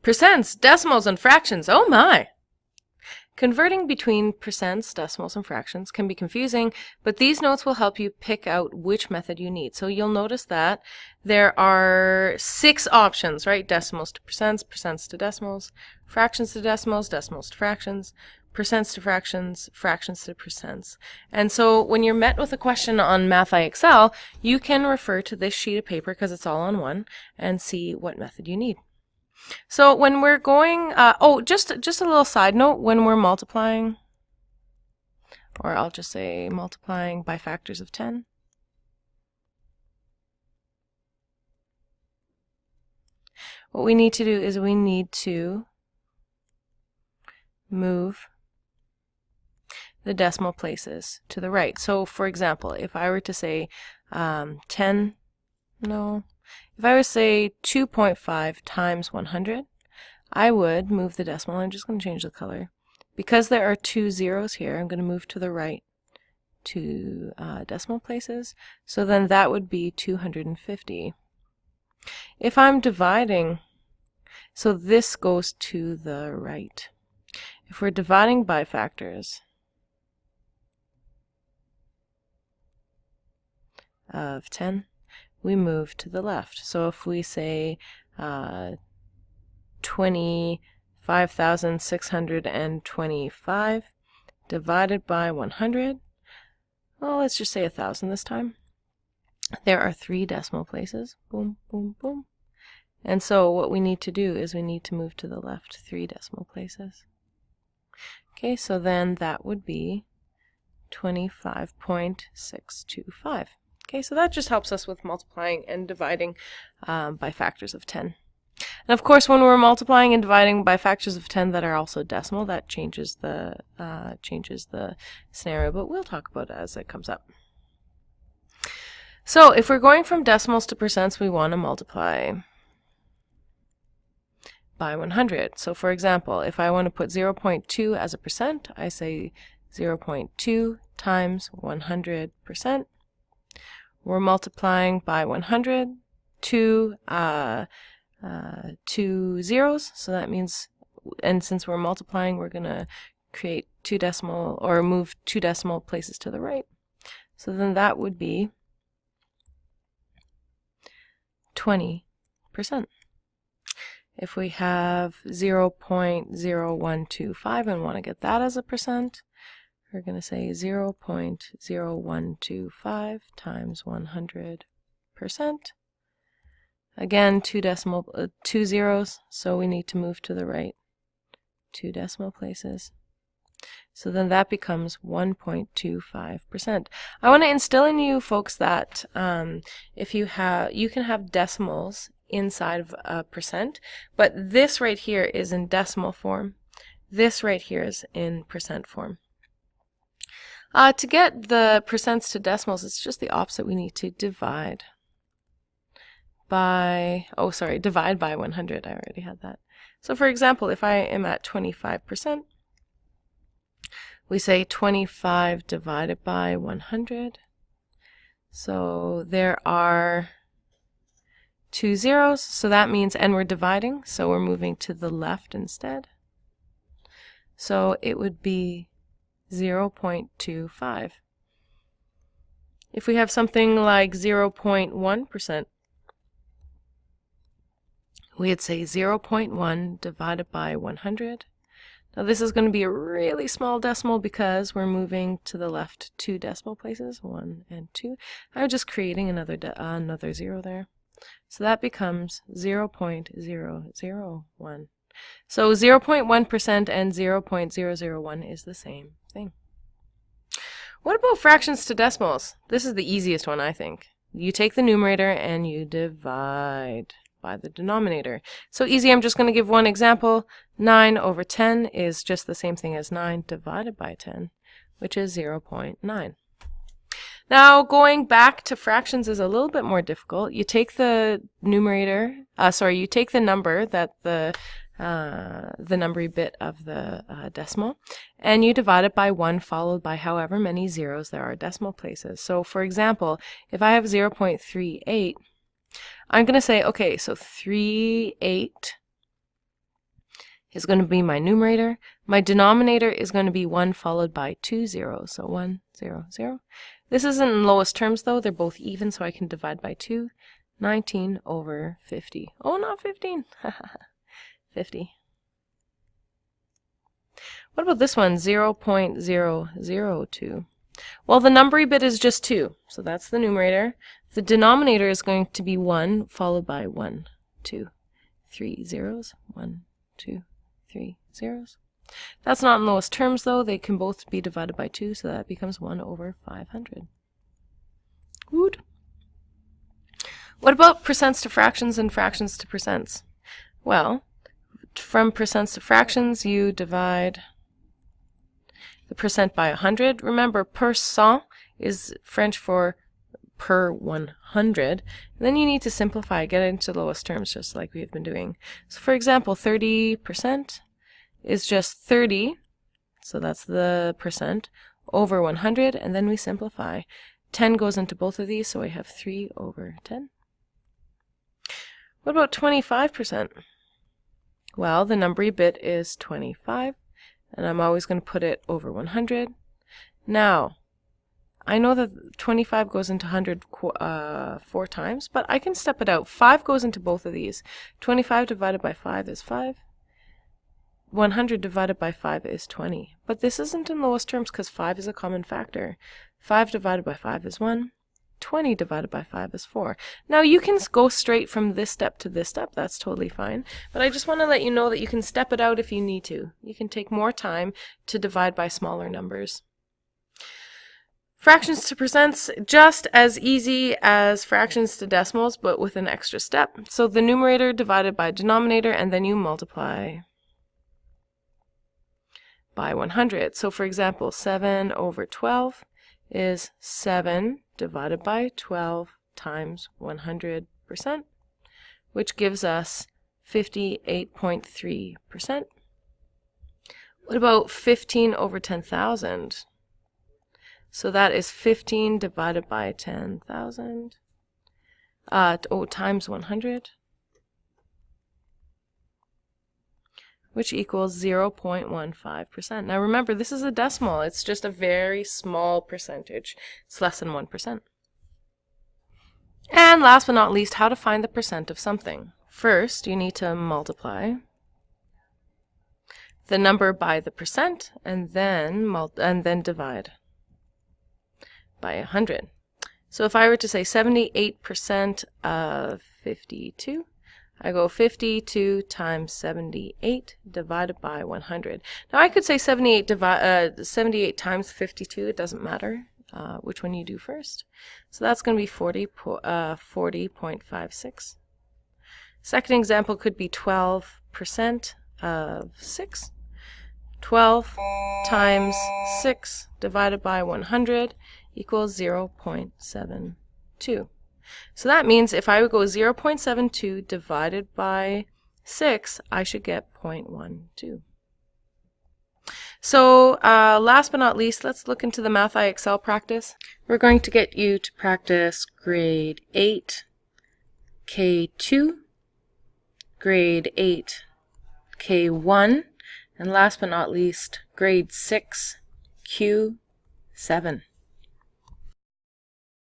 Percents, decimals, and fractions. Oh my! Converting between percents, decimals, and fractions can be confusing, but these notes will help you pick out which method you need. So you'll notice that there are 6 options, right? Decimals to percents, percents to decimals, fractions to decimals, decimals to fractions, percents to fractions, fractions to percents. And so when you're met with a question on Math IXL, you can refer to this sheet of paper because it's all on one and see what method you need. So when we're going, just a little side note, when we're multiplying, or I'll just say multiplying by factors of 10, what we need to do is we need to move the decimal places to the right. So for example, if I were to say if I were to say 2.5 times 100, I would move the decimal. I'm just going to change the color. Because there are 2 zeros here, I'm going to move to the right 2 decimal places. So then that would be 250. If I'm dividing, so this goes to the right. If we're dividing by factors of 10, we move to the left. So if we say 25,625 divided by 100, well, let's just say 1,000 this time. There are 3 decimal places. Boom, boom, boom. And so what we need to do is we need to move to the left 3 decimal places. Okay, so then that would be 25.625. Okay, so that just helps us with multiplying and dividing by factors of 10. And of course, when we're multiplying and dividing by factors of 10 that are also decimal, that changes the scenario, but we'll talk about it as it comes up. So if we're going from decimals to percents, we want to multiply by 100. So for example, if I want to put 0.2 as a percent, I say 0.2 times 100%. We're multiplying by 100, 2 zeros, so that means, and since we're multiplying, we're going to create 2 decimal, or move 2 decimal places to the right. So then that would be 20%. If we have 0.0125 and want to get that as a percent, we're going to say 0.0125 times 100%. Again, 2 zeros, so we need to move to the right 2 decimal places. So then that becomes 1.25%. I want to instill in you folks that if you can have decimals inside of a percent, but this right here is in decimal form. This right here is in percent form. To get the percents to decimals, it's just the opposite. We need to divide by, divide by 100. I already had that. So for example, if I am at 25%, we say 25 divided by 100. So there are 2 zeros, so that means, and we're dividing, so we're moving to the left instead. So it would be 0.25. If we have something like 0.1%, we'd say 0.1 divided by 100. Now this is going to be a really small decimal because we're moving to the left 2 decimal places, 1 and 2. I'm just creating another 0 there. So that becomes 0.001. So 0.1% and 0.001 is the same thing. What about fractions to decimals? This is the easiest one, I think. You take the numerator and you divide by the denominator. So easy, I'm just going to give one example. 9 over 10 is just the same thing as 9 divided by 10, which is 0.9. Now, going back to fractions is a little bit more difficult. You take the numerator, you take the number that the number bit of the decimal, and you divide it by 1 followed by however many zeros there are decimal places. So for example, if I have 0.38, I'm going to say, okay, so 38 is going to be my numerator. My denominator is going to be 1 followed by 2 zeros. So 1, 0, 0. This isn't in lowest terms though. They're both even, so I can divide by 2. 19 over 50. Oh, not 15. 50. What about this one? 0.002. Well, the numbery bit is just 2, so that's the numerator. The denominator is going to be 1 followed by 1, 2, 3 zeros. 1, 2, 3 zeros. That's not in lowest terms though. They can both be divided by 2, so that becomes 1 over 500. Good. What about percents to fractions and fractions to percents? Well, from percents to fractions, you divide the percent by 100. Remember, percent is French for per 100. And then you need to simplify, get into the lowest terms, just like we have been doing. So for example, 30% is just 30, so that's the percent, over 100, and then we simplify. 10 goes into both of these, so I have 3 over 10. What about 25%? Well, the numbery bit is 25, and I'm always going to put it over 100. Now, I know that 25 goes into 100 4 times, but I can step it out. 5 goes into both of these. 25 divided by 5 is 5. 100 divided by 5 is 20. But this isn't in lowest terms because 5 is a common factor. 5 divided by 5 is 1. 20 divided by 5 is 4. Now you can go straight from this step to this step. That's totally fine. But I just want to let you know that you can step it out if you need to. You can take more time to divide by smaller numbers. Fractions to percents, just as easy as fractions to decimals, but with an extra step. So the numerator divided by denominator, and then you multiply by 100. So for example, 7 over 12 is 7 divided by 12 times 100%, which gives us 58.3%. What about 15 over 10,000? So that is 15 divided by 10,000 times 100, which equals 0.15%. Now remember, this is a decimal. It's just a very small percentage. It's less than 1%. And last but not least, how to find the percent of something. First, you need to multiply the number by the percent, and then divide by 100. So if I were to say 78% of 52, I go 52 times 78 divided by 100. Now I could say 78 times 52. It doesn't matter which one you do first. So that's going to be 40.56. Second example could be 12% of 6. 12 times 6 divided by 100 equals 0.72. So that means if I would go 0.72 divided by 6, I should get 0.12. So last but not least, let's look into the Math IXL practice. We're going to get you to practice grade 8, K2, grade 8, K1, and last but not least, grade 6, Q7.